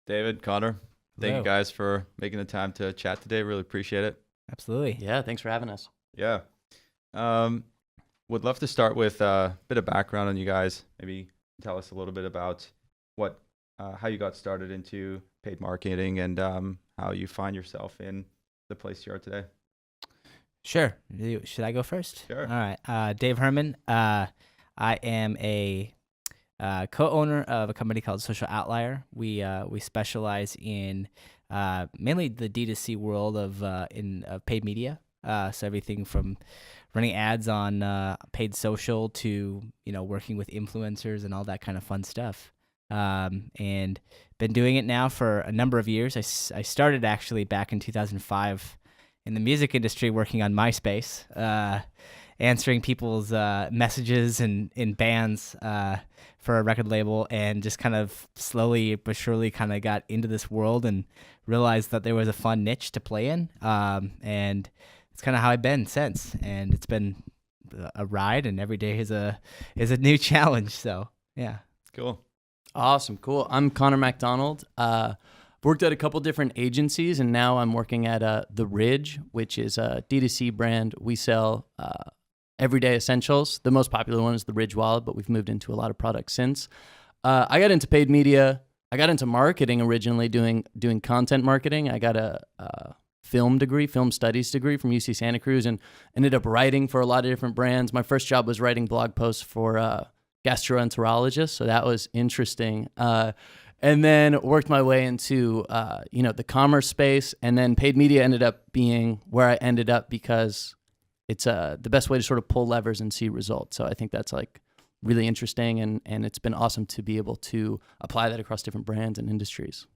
David, Connor, thank you Hello. guys for making the time to chat today. Really appreciate it. Absolutely. Yeah, thanks for having us. Yeah. Um, would love to start with a bit of background on you guys. Maybe tell us a little bit about how you got started into paid marketing and how you find yourself in the place you are today. Sure. Should I go first? Sure. All right. Dave Herman. I am a co-owner of a company called Social Outlier. We specialize in mainly the DTC world of paid media. So everything from running ads on paid social to working with influencers and all that kind of fun stuff. And been doing it now for a number of years. I started actually back in 2005 in the music industry working on MySpace, answering people's messages in bands for a record label, and just kind of slowly but surely kind of got into this world and realized that there was a fun niche to play in. And it's kind of how I've been since. And it's been a ride, and every day is a new challenge. So yeah. Cool. Awesome, cool. I'm Connor MacDonald. Worked at a couple different agencies, and now I'm working at The Ridge, which is a D2C brand. We sell everyday essentials. The most popular one is the Ridge wallet, but we've moved into a lot of products since. I got into paid media. I got into marketing originally, doing content marketing. I got a film studies degree from UC Santa Cruz, and ended up writing for a lot of different brands. My first job was writing blog posts for gastroenterologists, so that was interesting. And then worked my way into the commerce space, and then paid media ended up being where I ended up because it's the best way to sort of pull levers and see results. So I think that's like really interesting, and it's been awesome to be able to apply that across different brands and industries.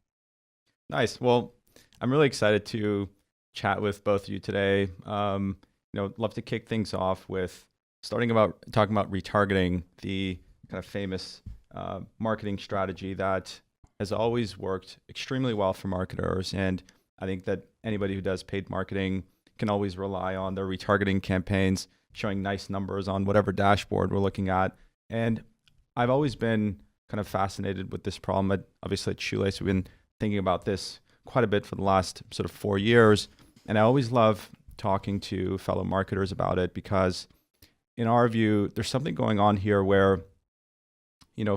Nice. Well, I'm really excited to chat with both of you today. Love to kick things off with talking about retargeting, the kind of famous marketing strategy that has always worked extremely well for marketers. And I think that anybody who does paid marketing can always rely on their retargeting campaigns showing nice numbers on whatever dashboard we're looking at. And I've always been kind of fascinated with this problem. Obviously at Shoelace, we've been thinking about this quite a bit for the last sort of 4 years. And I always love talking to fellow marketers about it because in our view, there's something going on here where,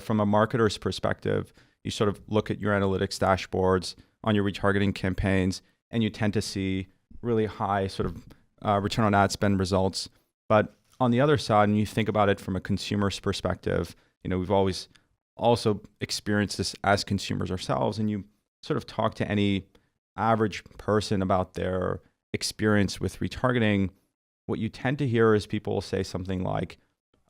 from a marketer's perspective, you sort of look at your analytics dashboards on your retargeting campaigns, and you tend to see really high sort of return on ad spend results. But on the other side, and you think about it from a consumer's perspective, we've always also experienced this as consumers ourselves, and you sort of talk to any average person about their experience with retargeting, what you tend to hear is people say something like,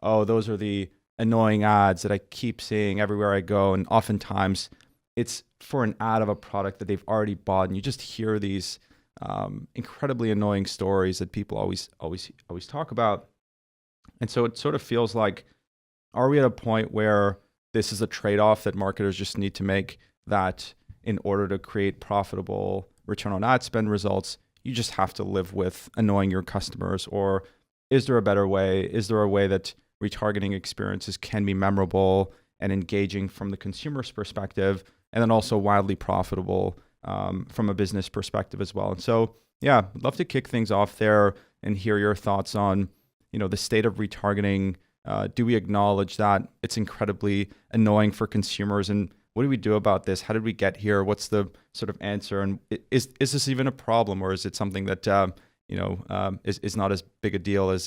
oh, those are the annoying ads that I keep seeing everywhere I go. And oftentimes it's for an ad of a product that they've already bought. And you just hear these incredibly annoying stories that people always talk about. And so it sort of feels like, are we at a point where this is a trade-off that marketers just need to make, that in order to create profitable return on ad spend results, you just have to live with annoying your customers? Or is there a better way? Is there a way that retargeting experiences can be memorable and engaging from the consumer's perspective, and then also wildly profitable from a business perspective as well? And so, yeah, I'd love to kick things off there and hear your thoughts on, the state of retargeting. Do we acknowledge that it's incredibly annoying for consumers, and what do we do about this? How did we get here? What's the sort of answer? And is this even a problem, or is it something that is not as big a deal as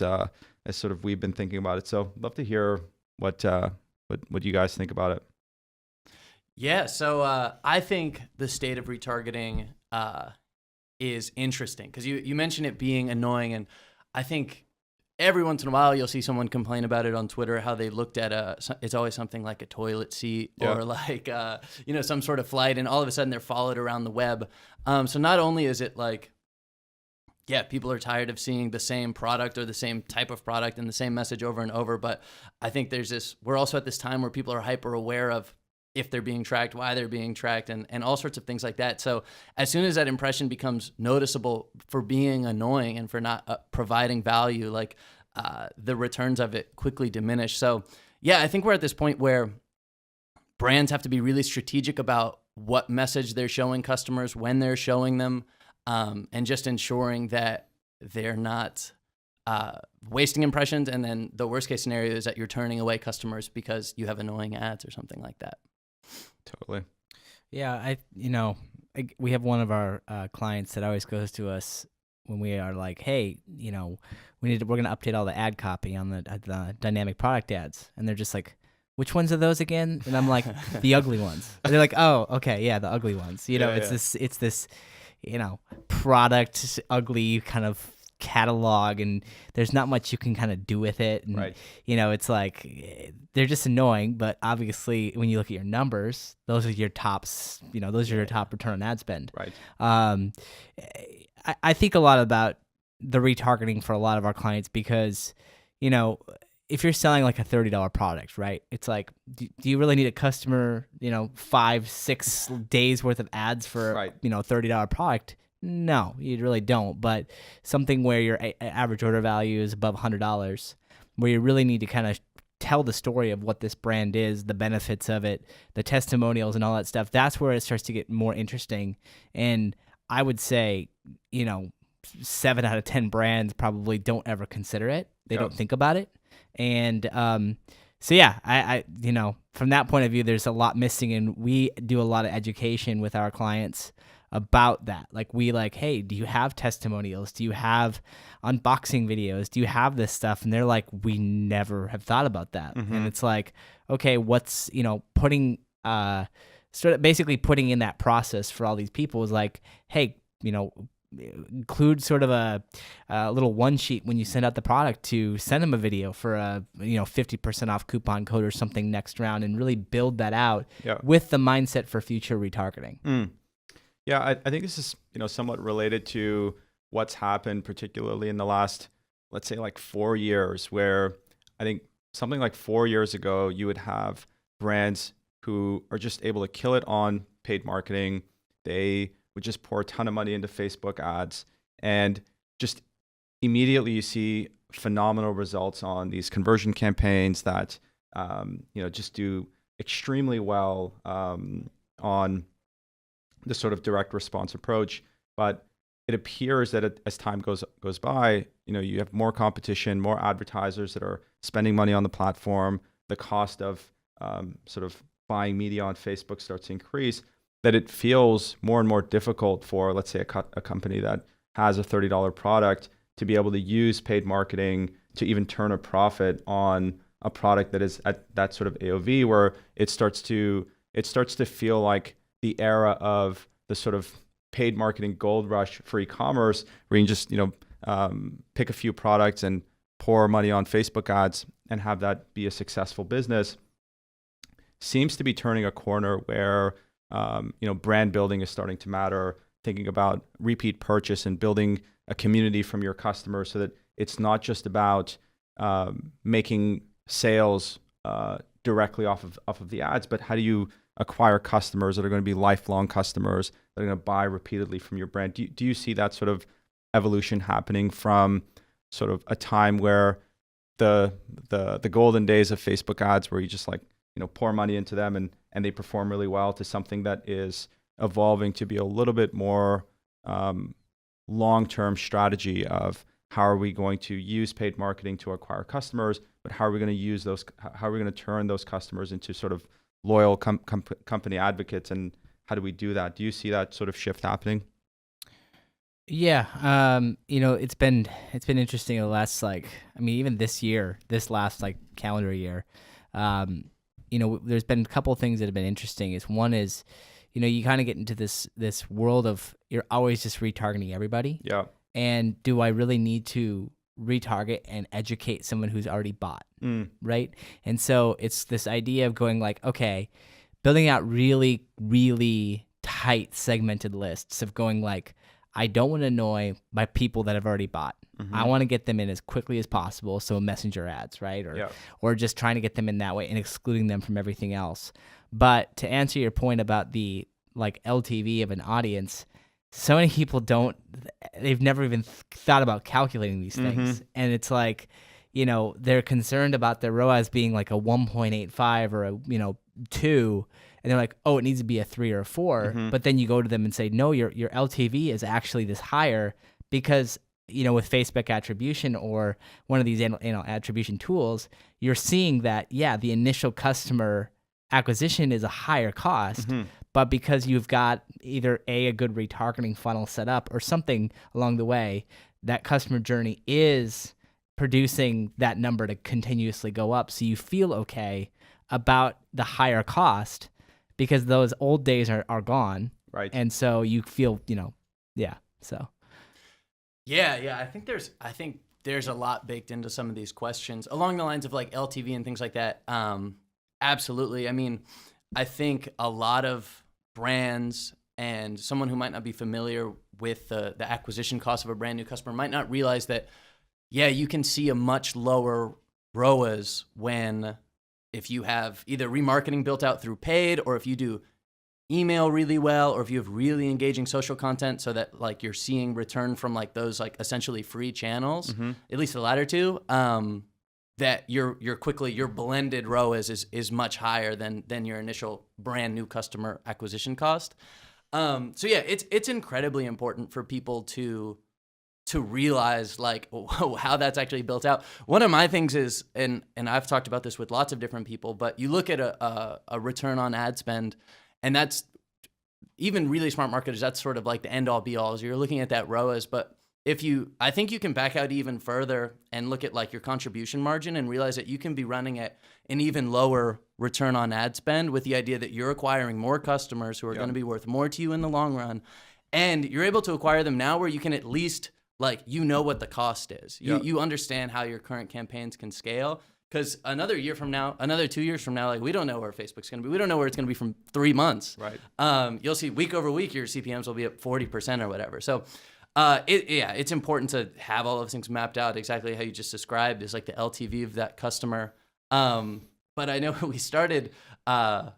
sort of we've been thinking about it? So, love to hear what you guys think about it. Yeah, so I think the state of retargeting is interesting because you mentioned it being annoying, and I think every once in a while you'll see someone complain about it on Twitter, how they looked at it's always something like a toilet seat or like some sort of flight, and all of a sudden they're followed around the web. So not only is it like, yeah, people are tired of seeing the same product or the same type of product and the same message over and over, but I think we're also at this time where people are hyper aware of if they're being tracked, why they're being tracked, and all sorts of things like that. So as soon as that impression becomes noticeable for being annoying and for not providing value, like the returns of it quickly diminish. So yeah, I think we're at this point where brands have to be really strategic about what message they're showing customers, when they're showing them, and just ensuring that they're not wasting impressions. And then the worst case scenario is that you're turning away customers because you have annoying ads or something like that. Totally. Yeah, we have one of our clients that always goes to us when we are like, hey, we're going to update all the ad copy on the dynamic product ads, and they're just like, which ones are those again? And I'm like, the ugly ones. And they're like, oh, okay, yeah, the ugly ones. It's this product ugly kind of catalog, and there's not much you can kind of do with it. And, right. It's like they're just annoying, but obviously when you look at your numbers, those are your tops. Those are your top return on ad spend. Right. I think a lot about the retargeting for a lot of our clients because, if you're selling like a $30 product, right? It's like, do you really need a customer, 5-6 days worth of ads for, right. $30 product? No, you really don't. But something where your average order value is above $100, where you really need to kind of tell the story of what this brand is, the benefits of it, the testimonials and all that stuff, that's where it starts to get more interesting. And I would say, 7 out of 10 brands probably don't ever consider it. They don't think about it. And so yeah, I from that point of view, there's a lot missing, and we do a lot of education with our clients about that. Like hey, do you have testimonials? Do you have unboxing videos? Do you have this stuff? And they're like, we never have thought about that. Mm-hmm. And it's like, okay, what's putting sort of basically putting in that process for all these people is like, hey, include sort of a little one sheet when you send out the product to send them a video for a 50% off coupon code or something next round, and really build that out with the mindset for future retargeting. Yeah, I think this is somewhat related to what's happened, particularly in the last, let's say, like 4 years, where I think something like 4 years ago, you would have brands who are just able to kill it on paid marketing. They would just pour a ton of money into Facebook ads, and just immediately you see phenomenal results on these conversion campaigns that just do extremely well on the sort of direct response approach. But it appears that as time goes by, you have more competition, more advertisers that are spending money on the platform. The cost of sort of buying media on Facebook starts to increase, that it feels more and more difficult for, let's say, a company that has a $30 product to be able to use paid marketing to even turn a profit on a product that is at that sort of AOV, where it starts to feel like the era of the sort of paid marketing gold rush for e-commerce, where you can just pick a few products and pour money on Facebook ads and have that be a successful business, seems to be turning a corner where brand building is starting to matter, thinking about repeat purchase and building a community from your customers, so that it's not just about making sales directly off of the ads, but how do you acquire customers that are going to be lifelong customers that are going to buy repeatedly from your brand? Do you see that sort of evolution happening from sort of a time where the golden days of Facebook ads, where you just pour money into them and they perform really well, to something that is evolving to be a little bit more long-term strategy of how are we going to use paid marketing to acquire customers, but how are we going to use those? How are we going to turn those customers into sort of loyal company advocates, and how do we do that? Do you see that sort of shift happening? Yeah, it's been interesting the last even this last calendar year. There's been a couple of things that have been interesting. One is, you kind of get into this world of you're always just retargeting everybody. Yeah. And do I really need to retarget and educate someone who's already bought, right? And so it's this idea of going okay, building out really, really tight segmented lists of going I don't want to annoy my people that have already bought. Mm-hmm. I want to get them in as quickly as possible. So messenger ads, right? Or just trying to get them in that way and excluding them from everything else. But to answer your point about the LTV of an audience, so many people they've never even thought about calculating these things. Mm-hmm. And it's they're concerned about their ROAS being a 1.85 or 2, and they're like, oh, it needs to be a 3 or a 4. But then you go to them and say, no, your LTV is actually this higher because, with Facebook attribution or one of these attribution tools, you're seeing that, the initial customer acquisition is a higher cost, but because you've got either a good retargeting funnel set up or something along the way, that customer journey is producing that number to continuously go up. So you feel okay about the higher cost because those old days are gone. Right. And so you feel, so. Yeah. I think there's a lot baked into some of these questions along the lines of like LTV and things like that. Absolutely. I mean, I think a lot of brands and someone who might not be familiar with the acquisition cost of a brand new customer might not realize that, you can see a much lower ROAS if you have either remarketing built out through paid, or if you do email really well, or if you have really engaging social content so that like you're seeing return from like those like essentially free channels, at least the latter two, that your blended ROAS is much higher than your initial brand new customer acquisition cost. It's incredibly important for people to realize like how that's actually built out. One of my things is, and I've talked about this with lots of different people, but you look at a return on ad spend, and that's even really smart marketers, that's sort of like the end all be all, is you're looking at that ROAS. But I think you can back out even further and look at like your contribution margin and realize that you can be running at an even lower return on ad spend with the idea that you're acquiring more customers who are going to be worth more to you in the long run. And you're able to acquire them now where you can at least like, what the cost is. You understand how your current campaigns can scale. Because another 2 years from now, like we don't know where Facebook's going to be. We don't know where it's going to be from 3 months. Right. You'll see week over week, your CPMs will be up 40% or whatever. So it's important to have all of those things mapped out exactly how you just described, is like the LTV of that customer. But I know we started that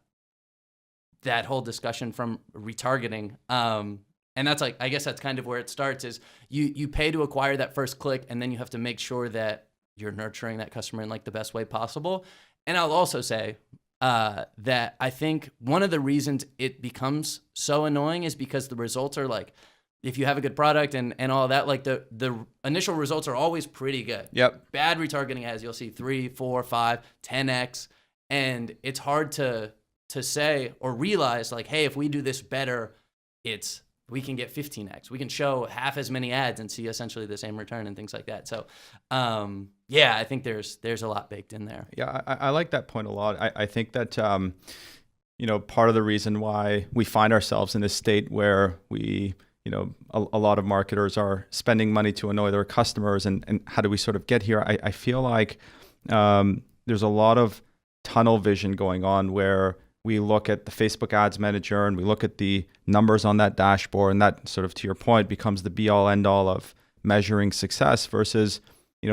whole discussion from retargeting. And that's like, I guess that's kind of where it starts, is you pay to acquire that first click, and then you have to make sure that you're nurturing that customer in like the best way possible. And I'll also say that I think one of the reasons it becomes so annoying is because the results are like, if you have a good product and all that, like the initial results are always pretty good. Yep. Bad retargeting ads, you'll see 3, 4, 5, 10x. And it's hard to say or realize like, hey, if we do this better, we can get 15x. We can show half as many ads and see essentially the same return and things like that. So, I think there's a lot baked in there. Yeah, I like that point a lot. I think that, part of the reason why we find ourselves in this state where we, a lot of marketers are spending money to annoy their customers, and how do we sort of get here? I feel like there's a lot of tunnel vision going on where we look at the Facebook Ads Manager and we look at the numbers on that dashboard, and that sort of, to your point, becomes the be-all, end-all of measuring success versus,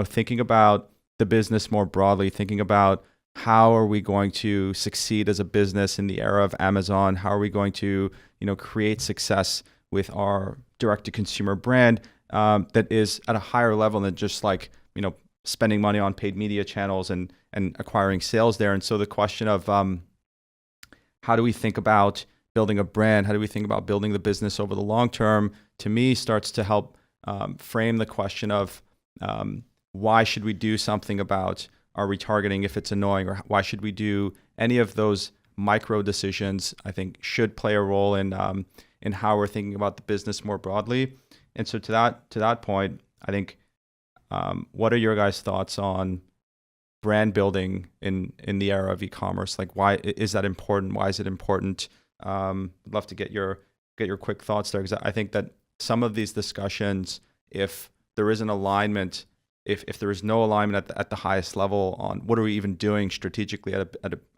thinking about the business more broadly, thinking about how are we going to succeed as a business in the era of Amazon? How are we going to, create success with our direct-to-consumer brand that is at a higher level than just like, spending money on paid media channels and acquiring sales there. And so the question of how do we think about building a brand? How do we think about building the business over the long term? To me, starts to help frame the question of why should we do something about our retargeting if it's annoying, or why should we do any of those micro decisions? I think should play a role in how we're thinking about the business more broadly. And so to that point, I think what are your guys' thoughts on brand building in the era of e-commerce? Like, why is that important? Why is it important? I'd love to get your quick thoughts there, because I think that some of these discussions, if there is an alignment, if there is no alignment at the highest level on what are we even doing strategically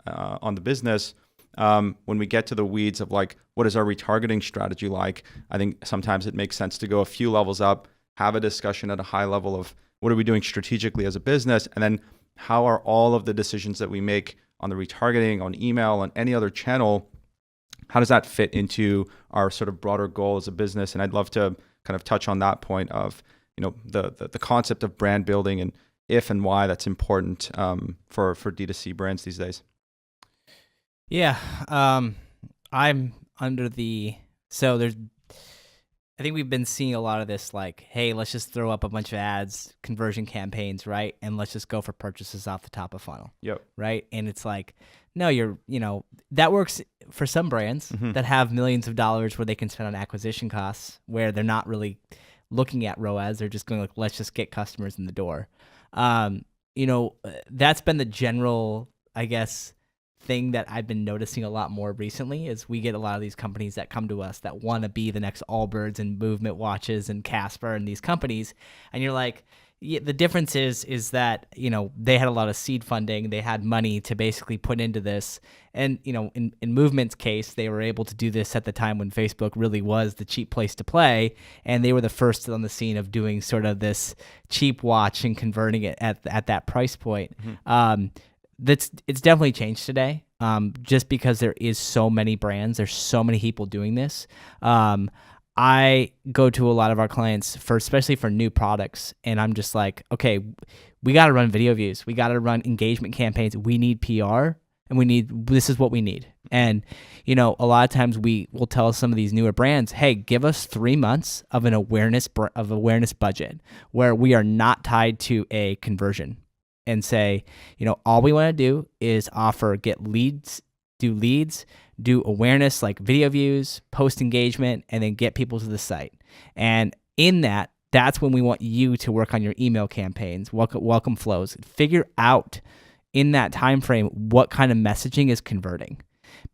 on the business, when we get to the weeds of like, what is our retargeting strategy like? I think sometimes it makes sense to go a few levels up, have a discussion at a high level of what are we doing strategically as a business, and then how are all of the decisions that we make on the retargeting, on email, on any other channel, how does that fit into our sort of broader goal as a business? And I'd love to kind of touch on that point of, the concept of brand building and if and why that's important for D2C brands these days. Yeah, I'm under the so there's. I think we've been seeing a lot of this, like, hey, let's just throw up a bunch of ads, conversion campaigns, right? And let's just go for purchases off the top of funnel. Yep. Right. And it's like, no, that works for some brands that have millions of dollars where they can spend on acquisition costs, where they're not really looking at ROAS. They're just going like, let's just get customers in the door. That's been the general, I guess, thing that I've been noticing a lot more recently is we get a lot of these companies that come to us that want to be the next Allbirds and Movement Watches and Casper and these companies. And you're like, yeah, the difference is that, they had a lot of seed funding. They had money to basically put into this. And, in Movement's case, they were able to do this at the time when Facebook really was the cheap place to play. And they were the first on the scene of doing sort of this cheap watch and converting it at that price point. It's definitely changed today, just because there is so many brands. There's so many people doing this. I go to a lot of our clients especially for new products, and I'm just like, okay, we got to run video views. We got to run engagement campaigns. We need PR, and this is what we need. And, a lot of times we will tell some of these newer brands, hey, give us 3 months of an awareness budget where we are not tied to a conversion. And say, all we want to do is get leads, do awareness like video views, post engagement, and then get people to the site. And in that's when we want you to work on your email campaigns, welcome flows. Figure out in that time frame what kind of messaging is converting.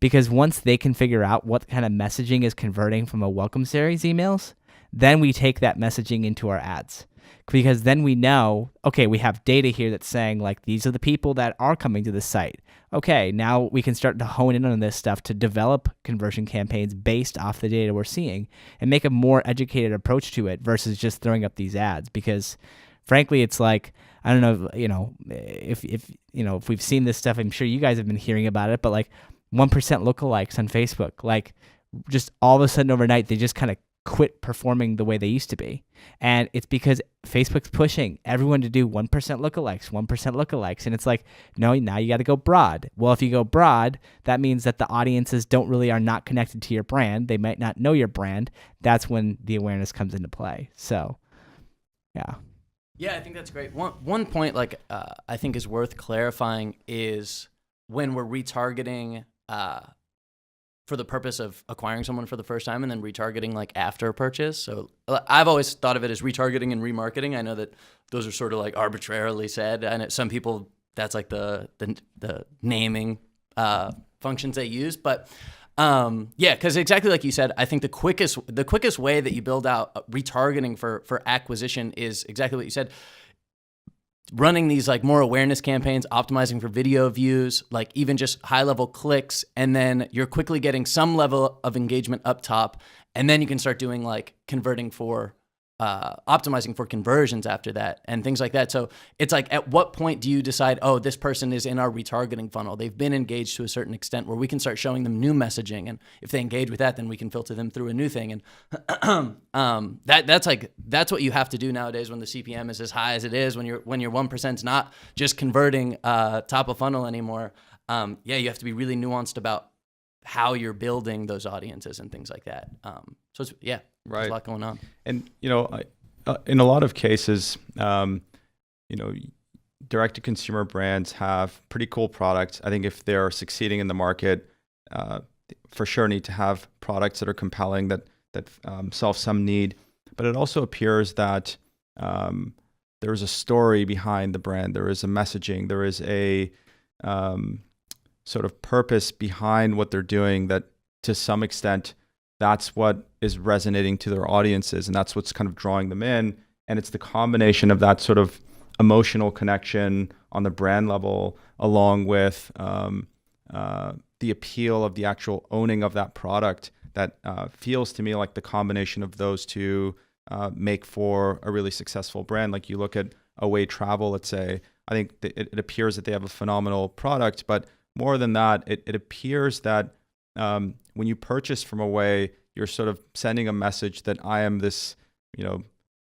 Because once they can figure out what kind of messaging is converting from a welcome series emails, then we take that messaging into our ads. Because then we know, okay, we have data here that's saying like these are the people that are coming to the site. Okay, now we can start to hone in on this stuff to develop conversion campaigns based off the data we're seeing and make a more educated approach to it versus just throwing up these ads. Because frankly, it's like, I don't know, if we've seen this stuff, I'm sure you guys have been hearing about it, but like 1% lookalikes on Facebook, like just all of a sudden overnight, they just kind of quit performing the way they used to be. And it's because Facebook's pushing everyone to do 1% lookalikes. And it's like, no, now you got to go broad. Well, if you go broad, that means that the audiences are not connected to your brand. They might not know your brand. That's when the awareness comes into play. So, yeah. Yeah, I think that's great. One point I think is worth clarifying is when we're retargeting for the purpose of acquiring someone for the first time and then retargeting like after a purchase. So I've always thought of it as retargeting and remarketing. I know that those are sort of like arbitrarily said, and some people that's like the naming functions they use. But because exactly like you said, I think the quickest way that you build out retargeting for acquisition is exactly what you said. Running these like more awareness campaigns, optimizing for video views, like even just high level clicks, and then you're quickly getting some level of engagement up top, and then you can start doing like converting for optimizing for conversions after that and things like that. So it's like, at what point do you decide, oh, this person is in our retargeting funnel, they've been engaged to a certain extent where we can start showing them new messaging, and if they engage with that, then we can filter them through a new thing. And that's what you have to do nowadays when the CPM is as high as it is, when your 1% is not just converting top of funnel anymore. You have to be really nuanced about how you're building those audiences and things like that. So it's, right. There's a lot going on. And, in a lot of cases, direct to consumer brands have pretty cool products. I think if they're succeeding in the market, for sure need to have products that are compelling, that solve some need. But it also appears that there is a story behind the brand. There is a messaging. There is a sort of purpose behind what they're doing, that to some extent that's what is resonating to their audiences, and that's what's kind of drawing them in. And it's the combination of that sort of emotional connection on the brand level, along with the appeal of the actual owning of that product, that feels to me like the combination of those two make for a really successful brand. Like you look at Away Travel, let's say, I think it appears that they have a phenomenal product, but more than that, it appears that when you purchase from Away, you're sort of sending a message that I am this,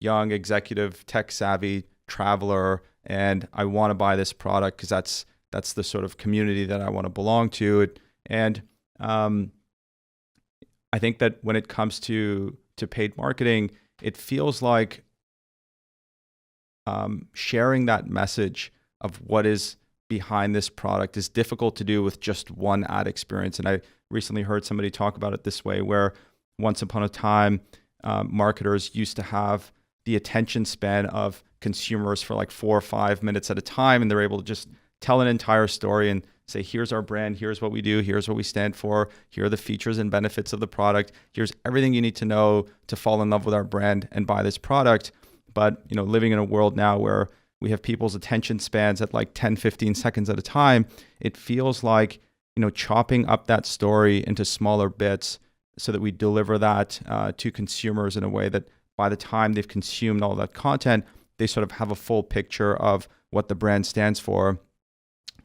young executive, tech savvy traveler, and I want to buy this product because that's the sort of community that I want to belong to. And I think that when it comes to paid marketing, it feels like sharing that message of what is behind this product is difficult to do with just one ad experience. And I recently heard somebody talk about it this way, where once upon a time, marketers used to have the attention span of consumers for like 4 or 5 minutes at a time, and they're able to just tell an entire story and say, here's our brand, here's what we do, here's what we stand for, here are the features and benefits of the product, here's everything you need to know to fall in love with our brand and buy this product. But living in a world now where we have people's attention spans at like 10, 15 seconds at a time, it feels like chopping up that story into smaller bits so that we deliver that to consumers in a way that by the time they've consumed all that content, they sort of have a full picture of what the brand stands for,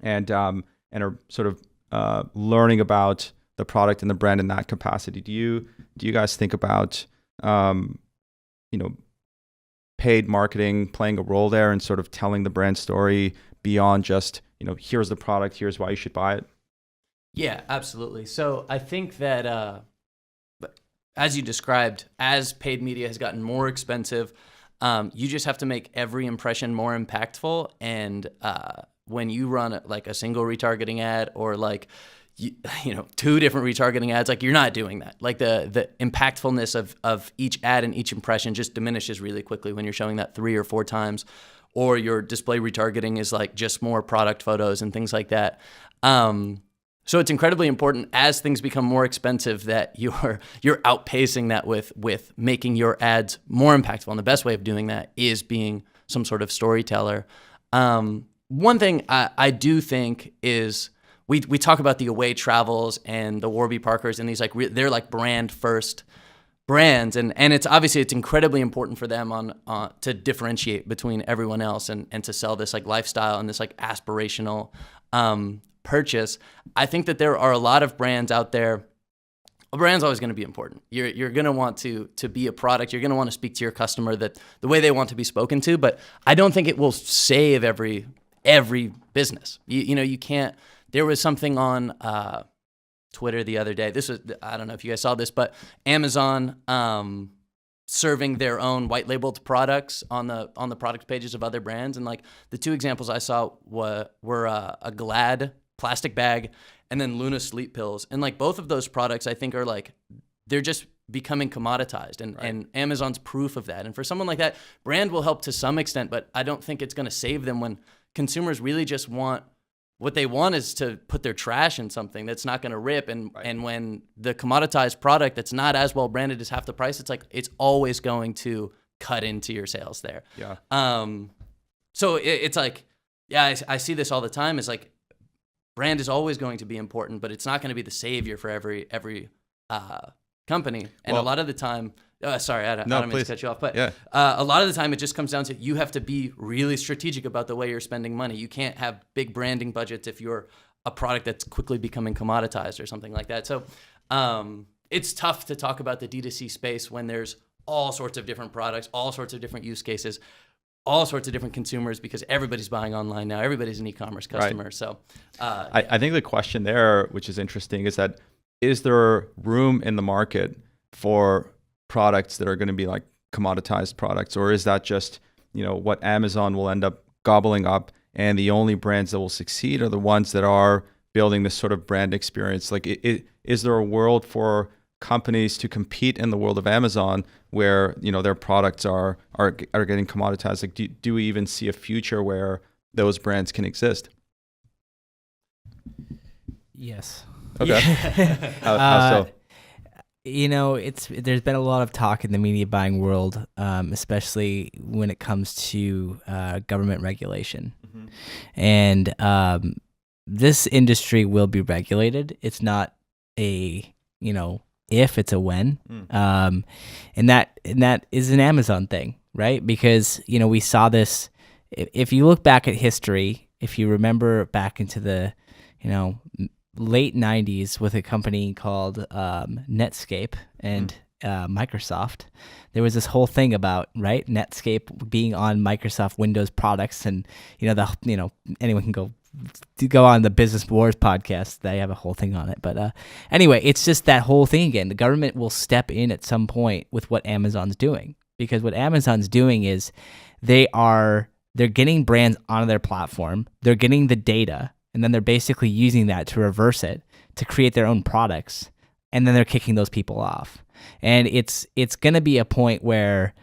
and are sort of learning about the product and the brand in that capacity. Do you guys think about paid marketing playing a role there and sort of telling the brand story beyond just here's the product, here's why you should buy it? Yeah, absolutely. So I think that as you described, as paid media has gotten more expensive, you just have to make every impression more impactful. And when you run like a single retargeting ad or like two different retargeting ads, like you're not doing that. Like the impactfulness of each ad and each impression just diminishes really quickly when you're showing that 3 or 4 times, or your display retargeting is like just more product photos and things like that. So it's incredibly important as things become more expensive that you're outpacing that with making your ads more impactful. And the best way of doing that is being some sort of storyteller. One thing I do think is we talk about the Away Travels and the Warby Parkers and these they're like brand first brands, and it's obviously it's incredibly important for them on to differentiate between everyone else and to sell this like lifestyle and this like aspirational purchase. I think that there are a lot of brands out there. A brand's always going to be important. You're going to want to be a product. You're going to want to speak to your customer that the way they want to be spoken to. But I don't think it will save every business. You can't. There was something on Twitter the other day. This was, I don't know if you guys saw this, but Amazon serving their own white labeled products on the product pages of other brands, and like the 2 examples I saw were a Glad plastic bag and then Luna sleep pills, and like both of those products I think are like they're just becoming commoditized, and Amazon's proof of that. And for someone like that, brand will help to some extent, but I don't think it's going to save them when consumers really just want what they want is to put their trash in something that's not going to rip. And when the commoditized product that's not as well branded is half the price, it's like it's always going to cut into your sales there. Yeah. So it's like, yeah, I see this all the time. It's like brand is always going to be important, but it's not going to be the savior for every company. And a lot of the time, sorry, I don't mean to cut you off, but a lot of the time it just comes down to you have to be really strategic about the way you're spending money. You can't have big branding budgets if you're a product that's quickly becoming commoditized or something like that. So it's tough to talk about the D2C space when there's all sorts of different products, all sorts of different use cases, all sorts of different consumers, because everybody's buying online now. Everybody's an e-commerce customer. Right. So I think the question there, which is interesting, is that is there room in the market for products that are going to be like commoditized products, or is that just what Amazon will end up gobbling up, and the only brands that will succeed are the ones that are building this sort of brand experience? Like, is there a world for companies to compete in the world of Amazon where their products are getting commoditized? Like, do we even see a future where those brands can exist? Yes. Okay. How so? There's been a lot of talk in the media buying world, especially when it comes to government regulation. Mm-hmm. And this industry will be regulated. It's not a, if, it's a when. And that is an Amazon thing, right? Because, we saw this, if you look back at history, if you remember back into the, late 90s with a company called Netscape and Microsoft, there was this whole thing about, right, Netscape being on Microsoft Windows products, and anyone can go to go on the Business Wars podcast. They have a whole thing on it. But anyway, it's just that whole thing again. The government will step in at some point with what Amazon's doing, because what Amazon's doing is they're getting brands onto their platform. They're getting the data, and then they're basically using that to reverse it to create their own products, and then they're kicking those people off. And it's going to be a point where,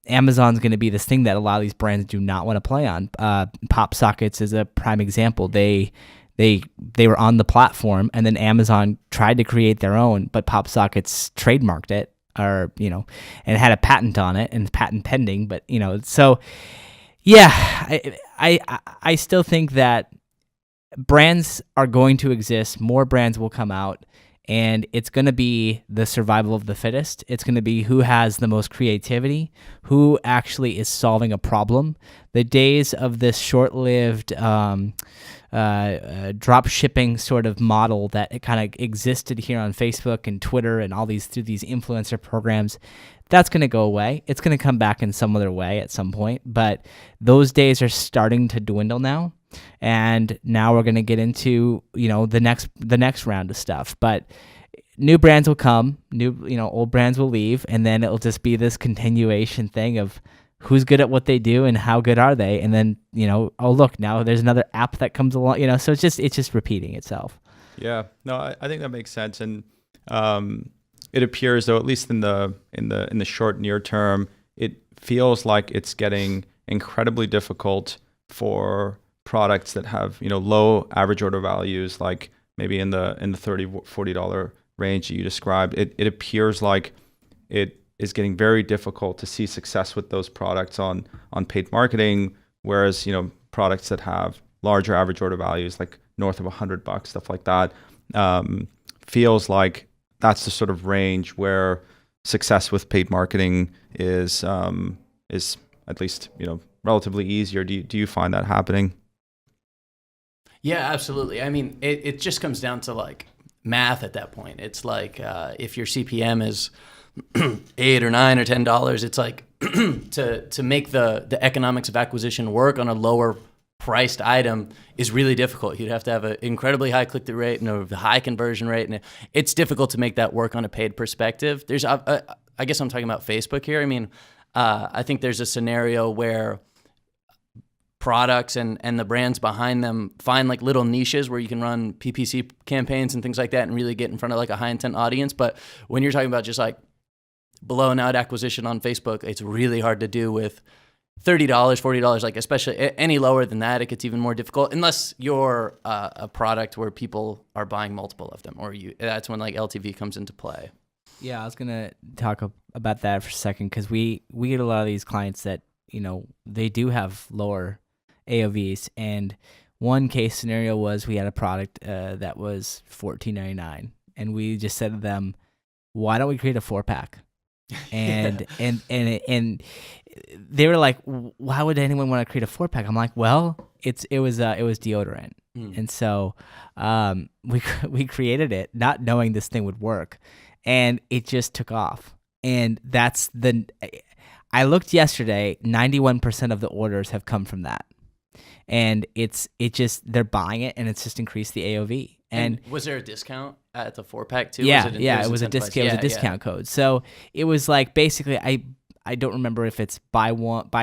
Amazon's going to be this thing that a lot of these brands do not want to play on. Pop Sockets is a prime example. They were on the platform, and then Amazon tried to create their own, but Pop Sockets trademarked it, or and it had a patent on it, and patent pending. But so yeah, I still think that brands are going to exist. More brands will come out. And it's going to be the survival of the fittest. It's going to be who has the most creativity, who actually is solving a problem. The days of this short-lived drop shipping sort of model that kind of existed here on Facebook and Twitter and all these through these influencer programs, that's going to go away. It's going to come back in some other way at some point. But those days are starting to dwindle now. And now we're going to get into, the next round of stuff. But new brands will come, old brands will leave, and then it'll just be this continuation thing of who's good at what they do and how good are they. And then, oh, look, now there's another app that comes along, so it's just repeating itself. Yeah, no, I think that makes sense. And it appears, though, at least in the short near term, it feels like it's getting incredibly difficult for products that have low average order values, like maybe in the $30-$40 range that you described. It appears like it is getting very difficult to see success with those products on paid marketing, whereas products that have larger average order values, like north of $100, stuff like that, feels like that's the sort of range where success with paid marketing is at least relatively easier. Do you find that happening? Yeah, absolutely. I mean, it just comes down to like math at that point. It's like if your CPM is $8 or $9 or $10, it's like to make the economics of acquisition work on a lower priced item is really difficult. You'd have to have an incredibly high click-through rate and a high conversion rate, and it's difficult to make that work on a paid perspective. There's, I guess I'm talking about Facebook here. I mean, I think there's a scenario where products and the brands behind them find like little niches where you can run PPC campaigns and things like that and really get in front of like a high intent audience. But when you're talking about just like blown out acquisition on Facebook, it's really hard to do with $30, $40, like especially any lower than that, it gets even more difficult unless you're a product where people are buying multiple of them, or that's when like LTV comes into play. Yeah, I was going to talk about that for a second, because we get a lot of these clients that, they do have lower AOVs, and one case scenario was we had a product that was $14.99, and we just said to them, why don't we create a 4-pack? And and they were like, why would anyone want to create a 4-pack? I'm like, well, it was deodorant. And so we created it not knowing this thing would work, and it just took off. And I looked yesterday, 91% of the orders have come from that. And they're buying it, and it's just increased the AOV. And was there a discount at the 4-pack too? It was a discount code. So it was like basically, I don't remember if it's buy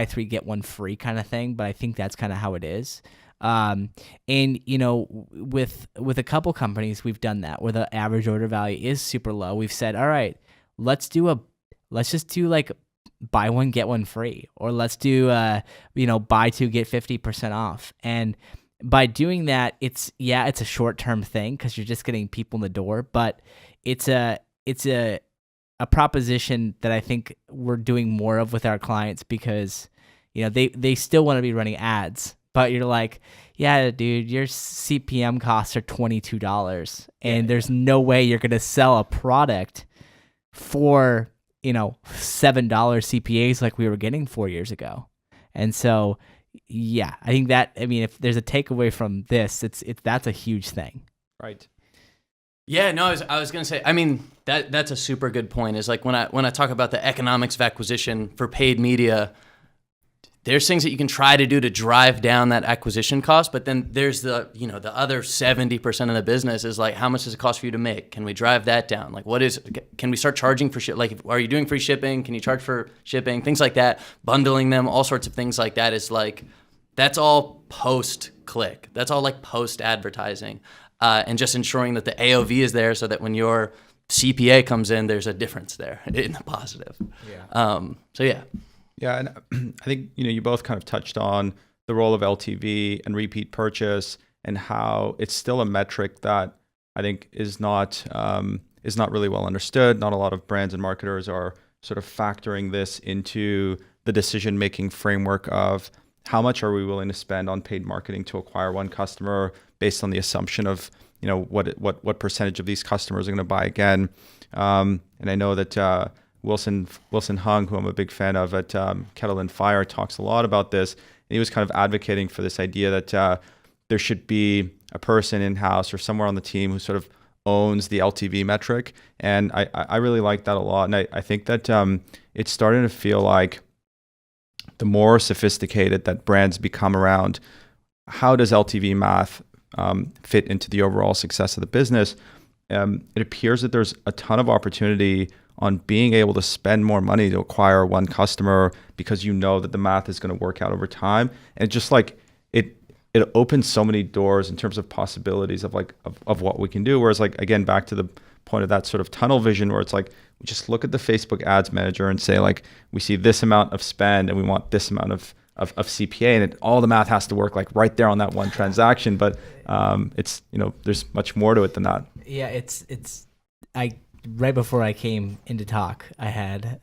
3 get 1 free kind of thing, but I think that's kind of how it is. And with a couple companies, we've done that where the average order value is super low. We've said, all right, let's just do like buy 1 get 1 free, or let's do buy 2 get 50% off. And by doing that, it's a short-term thing because you're just getting people in the door, but it's a proposition that I think we're doing more of with our clients, because they still want to be running ads, but you're like, yeah, dude, your CPM costs are $22, and there's no way you're going to sell a product for $7 CPAs like we were getting 4 years ago. And so, yeah, I think if there's a takeaway from this, that's a huge thing. Right. Yeah, no, I was gonna say, I mean, that's a super good point. Is like when I talk about the economics of acquisition for paid media, there's things that you can try to do to drive down that acquisition cost, but then there's the other 70% of the business is like, how much does it cost for you to make? Can we drive that down? Like, can we start charging for shit? Like, are you doing free shipping? Can you charge for shipping? Things like that, bundling them, all sorts of things like that is like, that's all post-click. That's all like post-advertising, and just ensuring that the AOV is there so that when your CPA comes in, there's a difference there in the positive. Yeah. So yeah. Yeah, and I think you both kind of touched on the role of LTV and repeat purchase and how it's still a metric that I think is not really well understood. Not a lot of brands and marketers are sort of factoring this into the decision-making framework of how much are we willing to spend on paid marketing to acquire one customer based on the assumption of what percentage of these customers are going to buy again. And I know that Wilson Hung, who I'm a big fan of at Kettle and Fire, talks a lot about this. And he was kind of advocating for this idea that there should be a person in-house or somewhere on the team who sort of owns the LTV metric. And I really like that a lot. And I think that it's starting to feel like the more sophisticated that brands become around how does LTV math fit into the overall success of the business, it appears that there's a ton of opportunity on being able to spend more money to acquire one customer because you know that the math is going to work out over time. And just like it opens so many doors in terms of possibilities of what we can do. Whereas like, again, back to the point of that sort of tunnel vision where it's like, we just look at the Facebook ads manager and say like, we see this amount of spend and we want this amount of CPA, and all the math has to work like right there on that one transaction. But it's, there's much more to it than that. Yeah, right before I came into talk, I had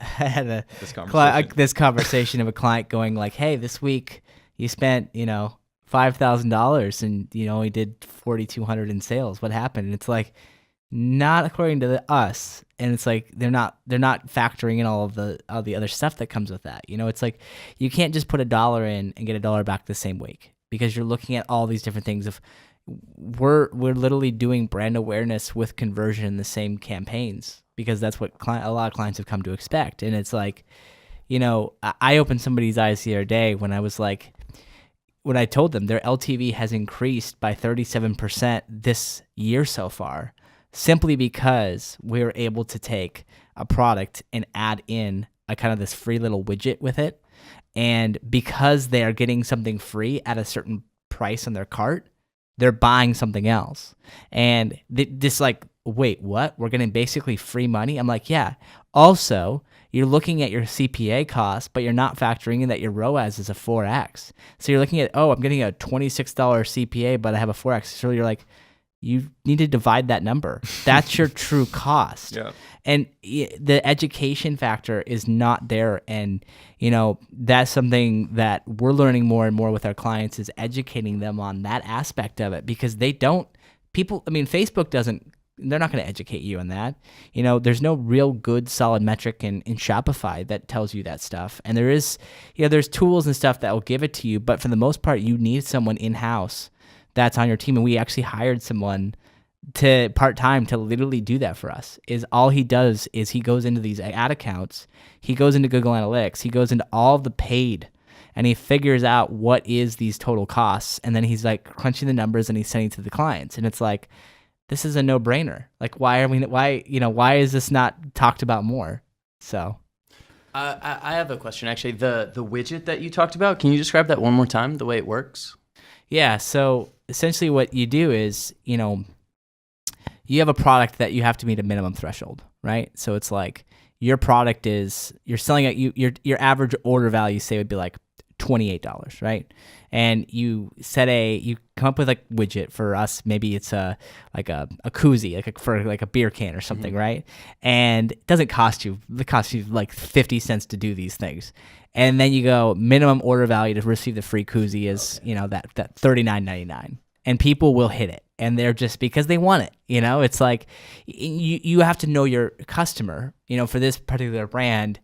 this conversation of a client going like, "Hey, this week you spent $5,000 and only did 4,200 in sales. What happened?" And it's like, not according to us. And it's like they're not factoring in all the other stuff that comes with that. It's like you can't just put $1 in and get $1 back the same week because you're looking at all these different things of. We're literally doing brand awareness with conversion in the same campaigns because that's what a lot of clients have come to expect. And it's like, I opened somebody's eyes the other day when I told them their LTV has increased by 37% this year so far, simply because we were able to take a product and add in a kind of this free little widget with it. And because they are getting something free at a certain price on their cart, they're buying something else. And this like, wait, what? We're getting basically free money? I'm like, yeah. Also, you're looking at your CPA costs, but you're not factoring in that your ROAS is a 4X. So you're looking at, I'm getting a $26 CPA, but I have a 4X. So you're like, you need to divide that number. That's your true cost. Yeah. And the education factor is not there. And, that's something that we're learning more and more with our clients is educating them on that aspect of it because Facebook they're not going to educate you on that. There's no real good solid metric in Shopify that tells you that stuff. And there is, there's tools and stuff that will give it to you. But for the most part, you need someone in-house that's on your team. And we actually hired someone to part-time to literally do that for us. Is all he does is he goes into these ad accounts, he goes into Google Analytics, he goes into all the paid, and he figures out what is these total costs. And then he's like crunching the numbers and he's sending to the clients. And it's like, this is a no-brainer. Like, why is this not talked about more? So I have a question actually. The widget that you talked about, can you describe that one more time, the way it works? Yeah, so essentially what you do is, you have a product that you have to meet a minimum threshold, right? So it's like your product is, you're selling at your average order value, say, would be like $28, right? And you come up with a widget. For us, maybe it's a koozie, for a beer can or something, right? And it doesn't cost you, it costs you like 50 cents to do these things. And then you go, minimum order value to receive the free koozie is, that $39.99. And people will hit it. And they're just because they want it, it's like you have to know your customer, for this particular brand,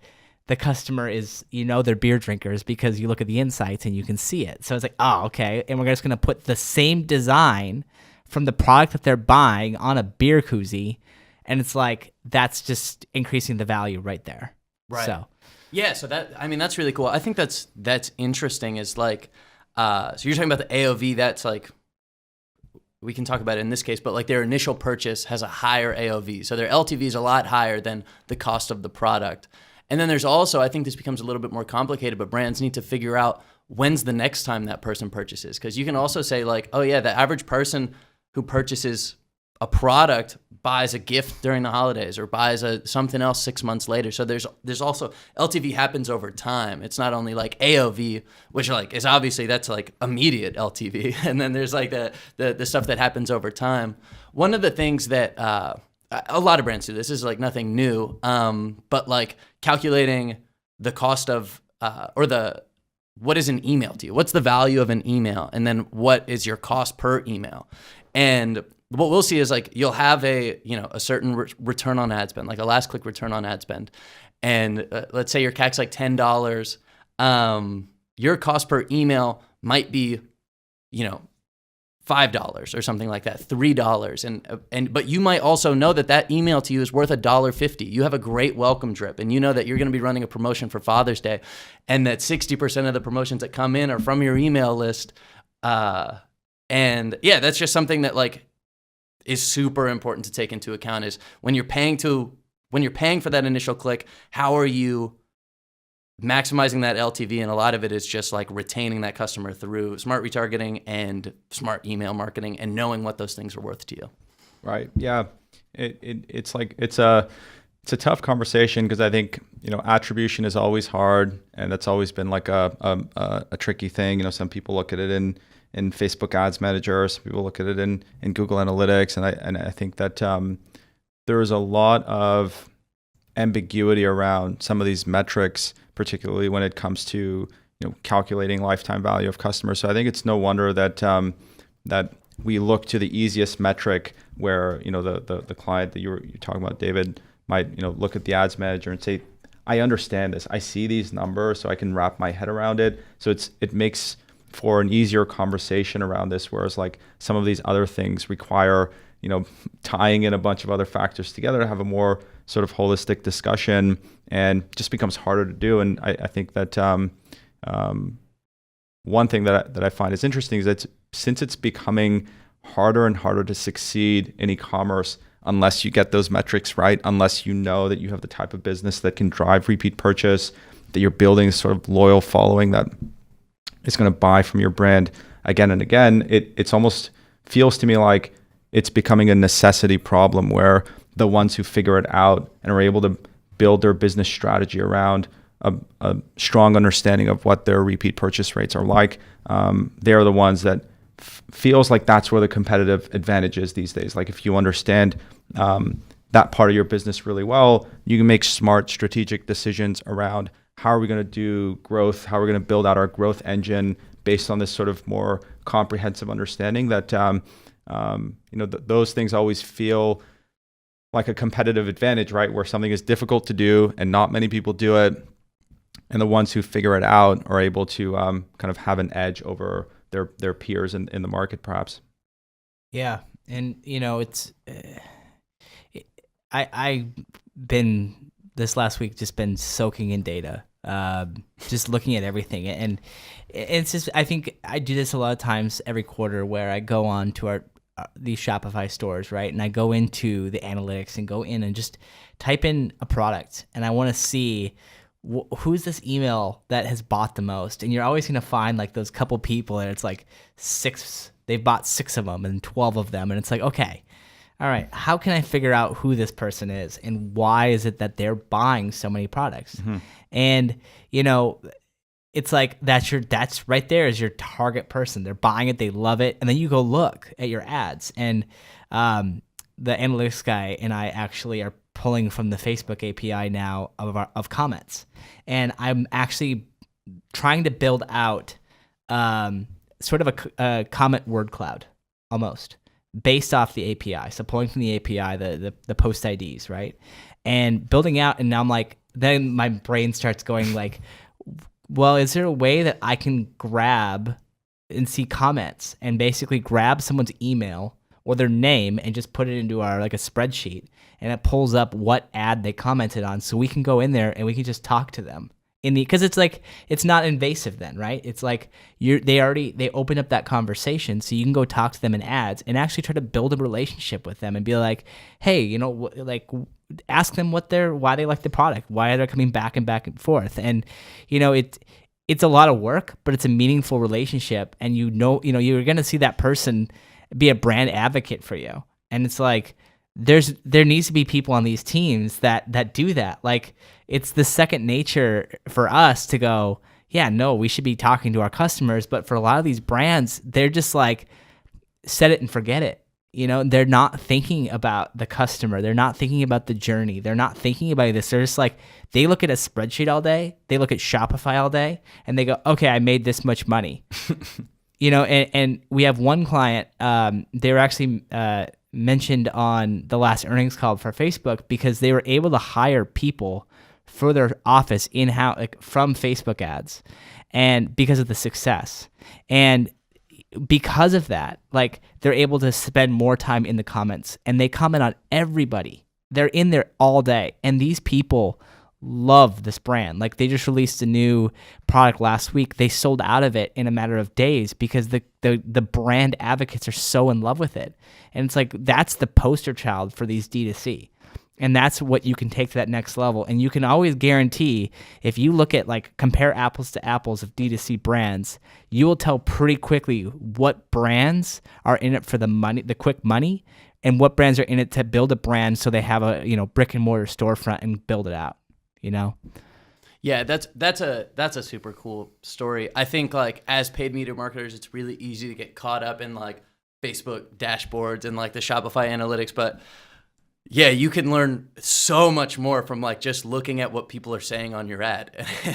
the customer is, they're beer drinkers because you look at the insights and you can see it. So it's like, oh, okay. And we're just going to put the same design from the product that they're buying on a beer koozie. And it's like, that's just increasing the value right there. Right. So Yeah, so that's really cool. I think that's interesting. Is like, so you're talking about the AOV. That's like, we can talk about it in this case, but like their initial purchase has a higher AOV, so their LTV is a lot higher than the cost of the product. And then there's also, I think this becomes a little bit more complicated, but brands need to figure out when's the next time that person purchases, because you can also say like, oh yeah, the average person who purchases a product buys a gift during the holidays or buys something else 6 months later. So there's also LTV happens over time. It's not only like AOV, which like is obviously that's like immediate LTV, and then there's like the stuff that happens over time. One of the things that a lot of brands do, this is like nothing new, but like calculating the cost of what is an email to you? What's the value of an email? And then what is your cost per email? And what we'll see is like you'll have a certain return on ad spend, like a last click return on ad spend. And let's say your CAC's like $10. Your cost per email might be, $5 or something like that, $3. But you might also know that email to you is worth $1.50. You have a great welcome drip, and you know that you're going to be running a promotion for Father's Day, and that 60% of the promotions that come in are from your email list. And yeah, that's just something that like is super important to take into account, is when you're paying for that initial click, how are you maximizing that LTV? And a lot of it is just like retaining that customer through smart retargeting and smart email marketing, and knowing what those things are worth to you. Right. Yeah. It's a tough conversation, because I think, attribution is always hard, and that's always been like a tricky thing. Some people look at it in Facebook Ads Manager, some people look at it in Google Analytics, and I think that there is a lot of ambiguity around some of these metrics, particularly when it comes to calculating lifetime value of customers. So I think it's no wonder that that we look to the easiest metric, where the client that you're talking about, David, might look at the Ads Manager and say, I understand this, I see these numbers, so I can wrap my head around it. So it makes for an easier conversation around this, whereas like some of these other things require tying in a bunch of other factors together to have a more sort of holistic discussion, and just becomes harder to do. And I think that one thing that I find is interesting is that since it's becoming harder and harder to succeed in e-commerce unless you get those metrics right, unless you know that you have the type of business that can drive repeat purchase, that you're building a sort of loyal following that is going to buy from your brand again and again, it's almost feels to me like it's becoming a necessity problem, where the ones who figure it out and are able to build their business strategy around a strong understanding of what their repeat purchase rates are like, they're the ones that feels like that's where the competitive advantage is these days. Like if you understand that part of your business really well, you can make smart strategic decisions around how are we going to do growth, how are we going to build out our growth engine based on this sort of more comprehensive understanding that those things always feel like a competitive advantage, right? Where something is difficult to do and not many people do it, and the ones who figure it out are able to kind of have an edge over their peers in the market, perhaps. Yeah, and it's I've been this last week just been soaking in data, just looking at everything, and it's just, I think I do this a lot of times every quarter, where I go on to these Shopify stores, right? And I go into the analytics and go in and just type in a product, and I want to see who's this email that has bought the most. And you're always going to find like those couple people, and it's like they've bought 6 of them and 12 of them. And it's like, okay, all right, how can I figure out who this person is, and why is it that they're buying so many products? Mm-hmm. And, it's like that's right there is your target person. They're buying it, they love it, and then you go look at your ads, and the analytics guy and I actually are pulling from the Facebook API now of comments, and I'm actually trying to build out sort of a comment word cloud almost based off the API. So pulling from the API the post IDs, right, and building out, and now I'm like, then my brain starts going like, well, is there a way that I can grab and see comments and basically grab someone's email or their name and just put it into our like a spreadsheet, and it pulls up what ad they commented on, so we can go in there and we can just talk to them because it's like, it's not invasive then, right? It's like they open up that conversation, so you can go talk to them in ads and actually try to build a relationship with them and be like, hey, ask them why they like the product, why they're coming back and forth. And, it's a lot of work, but it's a meaningful relationship. And you're going to see that person be a brand advocate for you. And it's like, there needs to be people on these teams that do that. Like, it's the second nature for us to go, yeah, no, we should be talking to our customers. But for a lot of these brands, they're just like, set it and forget it. They're not thinking about the customer. They're not thinking about the journey. They're not thinking about this. They're just like, they look at a spreadsheet all day. They look at Shopify all day, and they go, okay, I made this much money. And we have one client, they were actually mentioned on the last earnings call for Facebook because they were able to hire people for their office in-house, like from Facebook ads, and because of the success. And because of that, like, they're able to spend more time in the comments, and they comment on everybody. They're in there all day, and these people love this brand. Like, they just released a new product last week. They sold out of it in a matter of days because the brand advocates are so in love with it. And it's like, that's the poster child for these D2C. And that's what you can take to that next level. And you can always guarantee, if you look at, like, compare apples to apples of D2C brands, you will tell pretty quickly what brands are in it for the money, the quick money, and what brands are in it to build a brand so they have a, brick and mortar storefront and build it out, Yeah, that's a super cool story. I think, like, as paid media marketers, it's really easy to get caught up in, like, Facebook dashboards and, like, the Shopify analytics, but yeah, you can learn so much more from, like, just looking at what people are saying on your ad.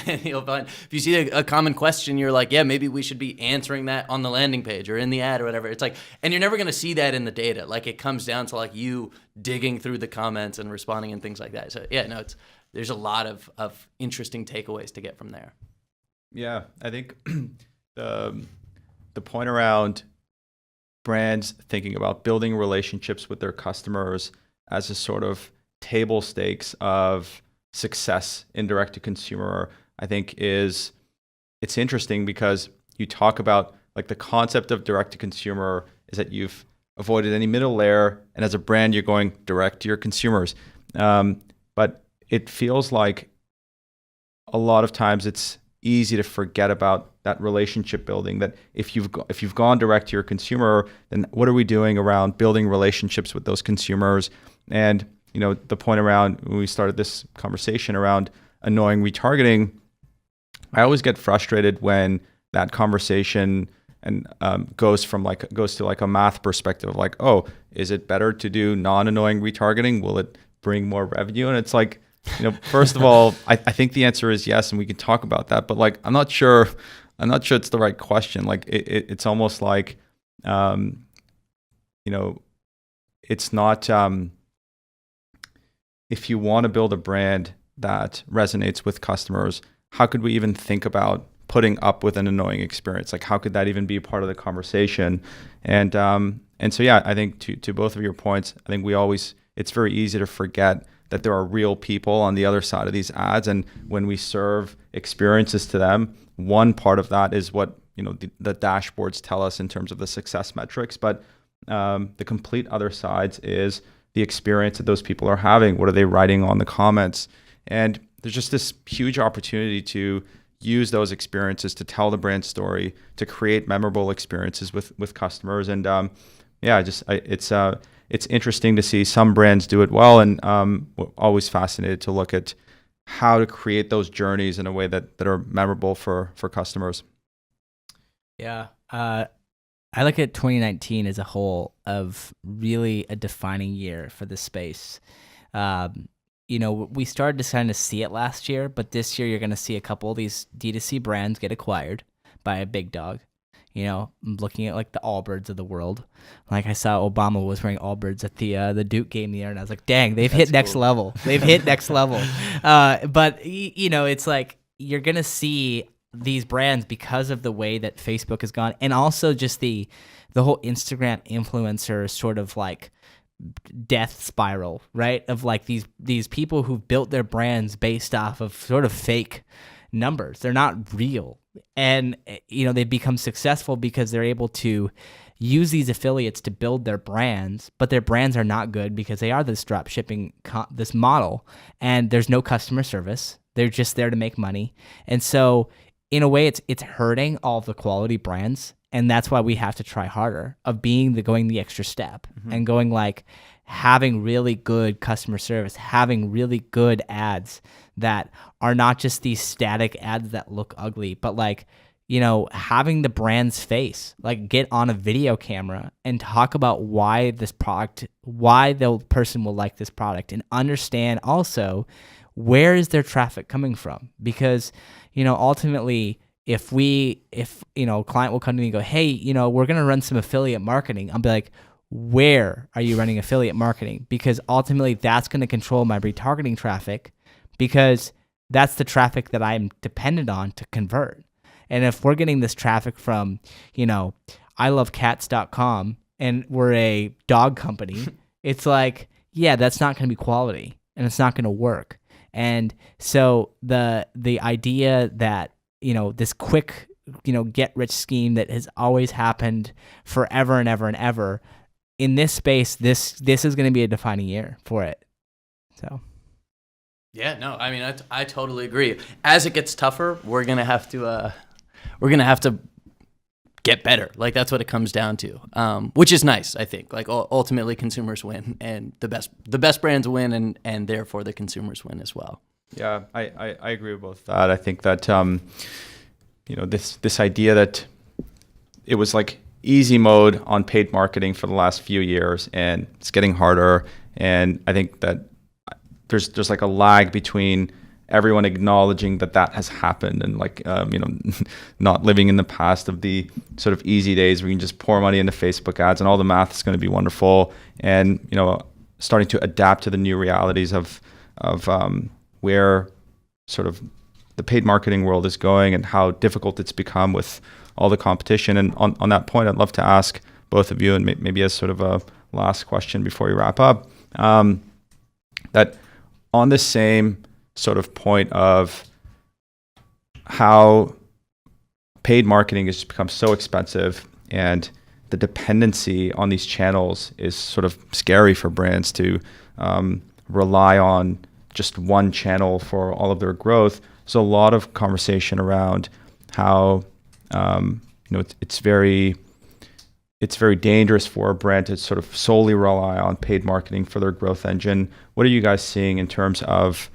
And you'll find, if you see a common question, you're like, yeah, maybe we should be answering that on the landing page or in the ad or whatever. It's like, and you're never going to see that in the data. Like, it comes down to, like, you digging through the comments and responding and things like that. So yeah, no, there's a lot of interesting takeaways to get from there. Yeah, I think the point around brands thinking about building relationships with their customers as a sort of table stakes of success in direct to consumer, I think it's interesting because you talk about, like, the concept of direct to consumer is that you've avoided any middle layer, and as a brand, you're going direct to your consumers. But it feels like a lot of times it's easy to forget about that relationship building, that if you've gone direct to your consumer, then what are we doing around building relationships with those consumers? And the point around when we started this conversation around annoying retargeting, I always get frustrated when that conversation and goes to like a math perspective of, like, oh, is it better to do non-annoying retargeting? Will it bring more revenue? And it's like, first of all, I think the answer is yes, and we can talk about that. But, like, I'm not sure it's the right question. Like, it's almost like, it's not. If you want to build a brand that resonates with customers, how could we even think about putting up with an annoying experience? Like, how could that even be part of the conversation? And so, yeah, I think to both of your points, I think it's very easy to forget that there are real people on the other side of these ads. And when we serve experiences to them, one part of that is what, the dashboards tell us in terms of the success metrics. But the complete other sides is the experience that those people are having. What are they writing on the comments? And there's just this huge opportunity to use those experiences to tell the brand story, to create memorable experiences with customers. And it's interesting to see some brands do it well, and we're always fascinated to look at how to create those journeys in a way that are memorable for customers. Yeah. I look at 2019 as a whole of really a defining year for the space. We started to kind of see it last year, but this year you're going to see a couple of these D2C brands get acquired by a big dog. I'm looking at, like, the Allbirds of the world. Like, I saw Obama was wearing Allbirds at the Duke game the other, and I was like, dang, they've hit next level. They've hit next level. But it's like you're going to see these brands because of the way that Facebook has gone, and also just the whole Instagram influencer sort of, like, death spiral, right? Of, like, these people who've built their brands based off of sort of fake numbers. They're not real. And, they become successful because they're able to use these affiliates to build their brands, but their brands are not good because they are this drop shipping, this model, and there's no customer service. They're just there to make money. And so in a way, it's hurting all of the quality brands. And that's why we have to try harder of going the extra step and going like having really good customer service, having really good ads that are not just these static ads that look ugly, but like, having the brand's face, like get on a video camera and talk about why the person will like this product, and understand also where is their traffic coming from. Because, ultimately, if a client will come to me and go, hey, we're going to run some affiliate marketing, I'll be like, where are you running affiliate marketing? Because ultimately that's going to control my retargeting traffic, because that's the traffic that I'm dependent on to convert. And if we're getting this traffic from, ilovecats.com and we're a dog company, it's like, yeah, that's not going to be quality and it's not going to work. And so the idea that, this quick, get rich scheme that has always happened forever and ever and ever, in this space, this is going to be a defining year for it. So. Yeah, no, I mean, I totally agree. As it gets tougher, we're going to have to get better. Like, that's what it comes down to, which is nice, I think. Like, ultimately, consumers win, and the best brands win, and therefore the consumers win as well. Yeah, I agree with both that. I think that, this idea that it was like easy mode on paid marketing for the last few years, and it's getting harder. And I think that there's like a lag between everyone acknowledging that has happened, and like, not living in the past of the sort of easy days where you can just pour money into Facebook ads and all the math is going to be wonderful, and, starting to adapt to the new realities of where sort of the paid marketing world is going and how difficult it's become with all the competition. And on that point, I'd love to ask both of you, and maybe as sort of a last question before we wrap up, that on the same sort of point of how paid marketing has become so expensive, and the dependency on these channels is sort of scary for brands to rely on just one channel for all of their growth. There's a lot of conversation around how it's very dangerous for a brand to sort of solely rely on paid marketing for their growth engine. What are you guys seeing in terms of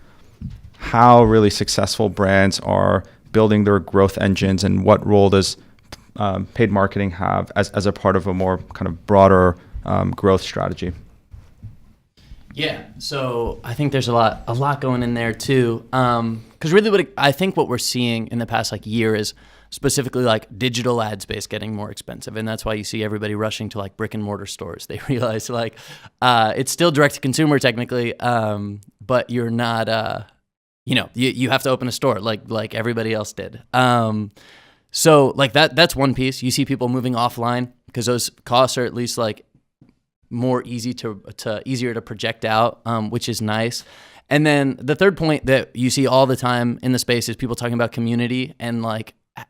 how really successful brands are building their growth engines, and what role does paid marketing have as a part of a more kind of broader growth strategy? Yeah, so I think there's a lot going in there too. Because really, I think what we're seeing in the past year is specifically digital ad space getting more expensive, and that's why you see everybody rushing to brick and mortar stores. They realize it's still direct to consumer technically, but you're not. You have to open a store like everybody else did. So that's one piece. You see people moving offline because those costs are at least more easier to project out, which is nice. And then the third point that you see all the time in the space is people talking about community, and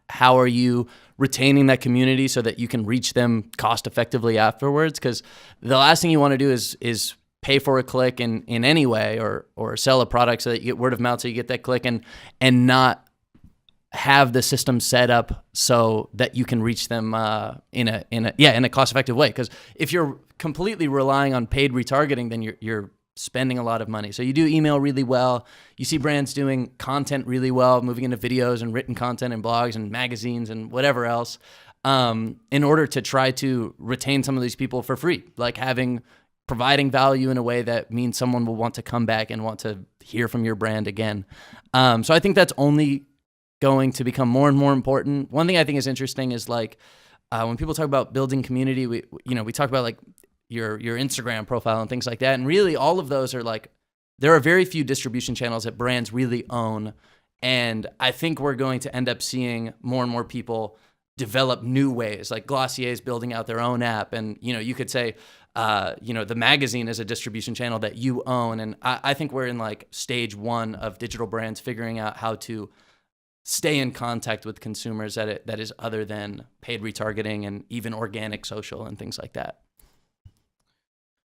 how are you retaining that community so that you can reach them cost effectively afterwards? Because the last thing you want to do is pay for a click in any way, or sell a product so that you get word of mouth so you get that click, and not have the system set up so that you can reach them in a cost effective way. Because if you're completely relying on paid retargeting, then you're spending a lot of money. So you do email really well. You see brands doing content really well, moving into videos and written content and blogs and magazines and whatever else, in order to try to retain some of these people for free, providing value in a way that means someone will want to come back and want to hear from your brand again. So I think that's only going to become more and more important. One thing I think is interesting is when people talk about building community, we talk about your Instagram profile and things like that. And really all of those are there are very few distribution channels that brands really own. And I think we're going to end up seeing more and more people develop new ways, like Glossier's building out their own app. And, you could say, the magazine is a distribution channel that you own. And I think we're in stage one of digital brands figuring out how to stay in contact with consumers that is other than paid retargeting and even organic social and things like that.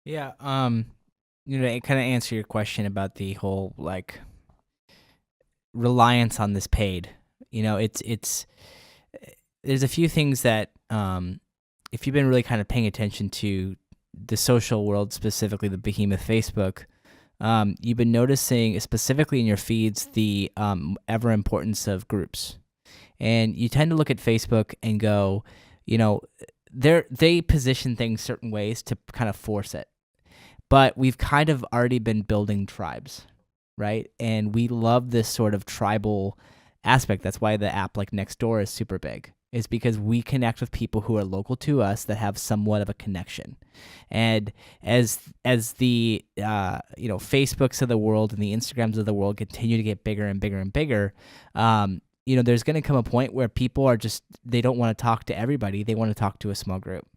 Yeah. To kind of answer your question about the whole like reliance on this paid, it's there's a few things that if you've been really kind of paying attention to the social world, specifically the behemoth Facebook, you've been noticing, specifically in your feeds, the ever importance of groups. And you tend to look at Facebook and go, they position things certain ways to kind of force it. But we've kind of already been building tribes, right? And we love this sort of tribal aspect. That's why the app like Nextdoor is super big. Is because we connect with people who are local to us that have somewhat of a connection. And as the Facebooks of the world and the Instagrams of the world continue to get bigger and bigger and bigger, there's going to come a point where people are they don't want to talk to everybody. They want to talk to a small group.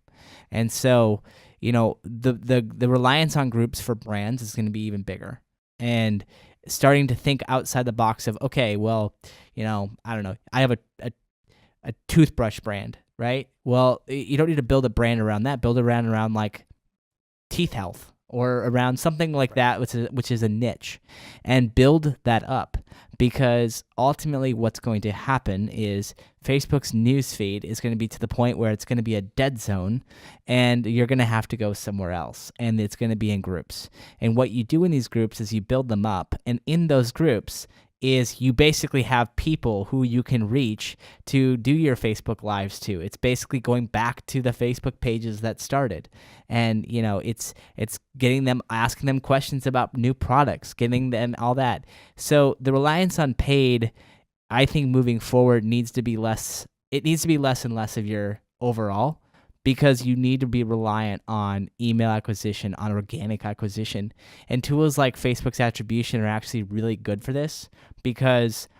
And so, the reliance on groups for brands is going to be even bigger. And starting to think outside the box of, okay, well, I don't know, I have a toothbrush brand, right? Well, you don't need to build a brand around that. Build around like teeth health or around something like that, which is a niche, and build that up. Because ultimately what's going to happen is Facebook's newsfeed is going to be to the point where it's going to be a dead zone, and you're going to have to go somewhere else, and it's going to be in groups. And what you do in these groups is you build them up, and in those groups is you basically have people who you can reach to do your Facebook Lives to. It's basically going back to the Facebook pages that started. And, it's getting them, asking them questions about new products, getting them all that. So the reliance on paid, I think moving forward needs to be less. It needs to be less and less of your overall, because you need to be reliant on email acquisition, on organic acquisition. And tools like Facebook's Attribution are actually really good for this, because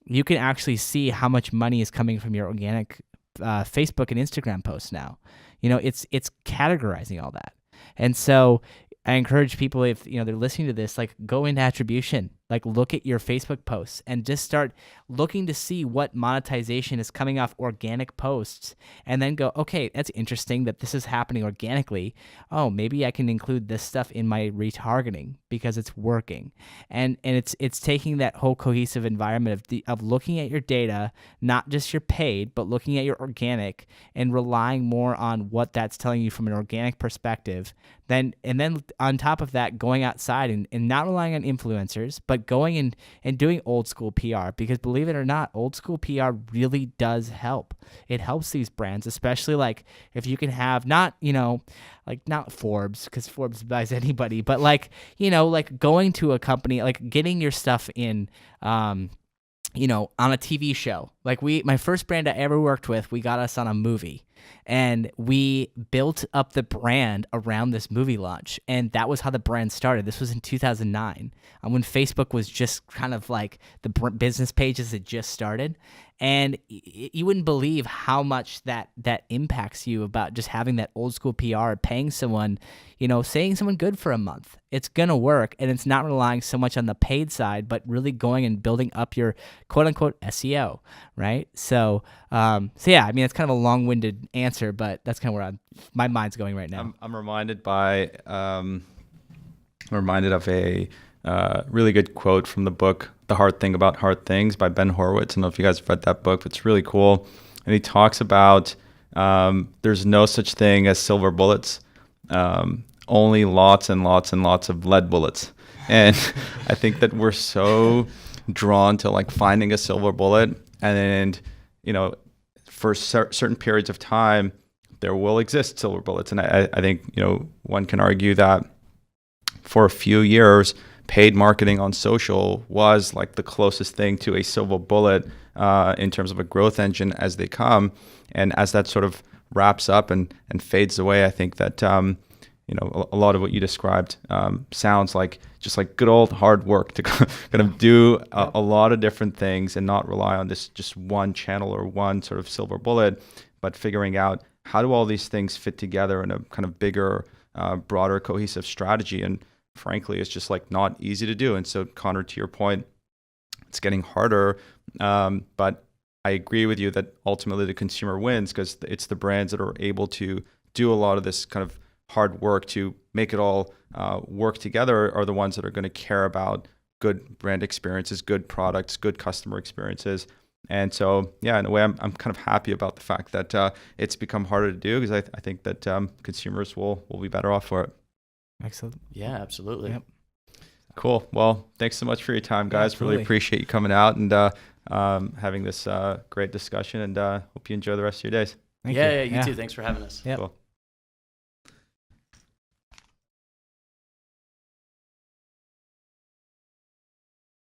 you can actually see how much money is coming from your organic Facebook and Instagram posts now. It's categorizing all that. And so I encourage people, if they're listening to this, like go into Attribution, like look at your Facebook posts and just start looking to see what monetization is coming off organic posts, and then go, okay, that's interesting that this is happening organically. Oh, maybe I can include this stuff in my retargeting because it's working. And it's taking that whole cohesive environment of looking at your data, not just your paid, but looking at your organic and relying more on what that's telling you from an organic perspective. And then on top of that, going outside and not relying on influencers, but going and doing old school PR, because believe it or not, old school PR really does help. It helps these brands, especially like if you can have not Forbes, because Forbes buys anybody, but like going to a company, like getting your stuff in, on a TV show. Like my first brand I ever worked with, we got us on a movie. And we built up the brand around this movie launch. And that was how the brand started. This was in 2009, when Facebook was just kind of like the business pages had just started. And you wouldn't believe how much that impacts you about just having that old school PR, paying someone, saying someone good for a month. It's going to work, and it's not relying so much on the paid side, but really going and building up your quote unquote SEO, right? So yeah, I mean, it's kind of a long-winded answer, but that's kind of where my mind's going right now. I'm reminded of a really good quote from the book The Hard Thing About Hard Things by Ben Horowitz. I don't know if you guys have read that book, but it's really cool. And he talks about there's no such thing as silver bullets, only lots and lots and lots of lead bullets. And I think that we're so drawn to like finding a silver bullet, and for certain periods of time there will exist silver bullets. And I think one can argue that for a few years paid marketing on social was like the closest thing to a silver bullet in terms of a growth engine as they come. And as that sort of wraps up and fades away, I think that a lot of what you described sounds like just like good old hard work to kind of do a lot of different things and not rely on this just one channel or one sort of silver bullet, but figuring out how do all these things fit together in a kind of bigger, broader, cohesive strategy. And frankly, it's just like not easy to do. And so, Connor, to your point, it's getting harder. But I agree with you that ultimately the consumer wins because it's the brands that are able to do a lot of this kind of hard work to make it all work together are the ones that are going to care about good brand experiences, good products, good customer experiences. And so, yeah, in a way, I'm kind of happy about the fact that it's become harder to do because I think that consumers will be better off for it. Excellent. Yeah, absolutely. Yep. Cool. Well, thanks so much for your time, guys. Absolutely. Really appreciate you coming out and having this great discussion, and hope you enjoy the rest of your days. Thank Yeah, you. yeah, you too. Thanks for having us. Yep. Cool.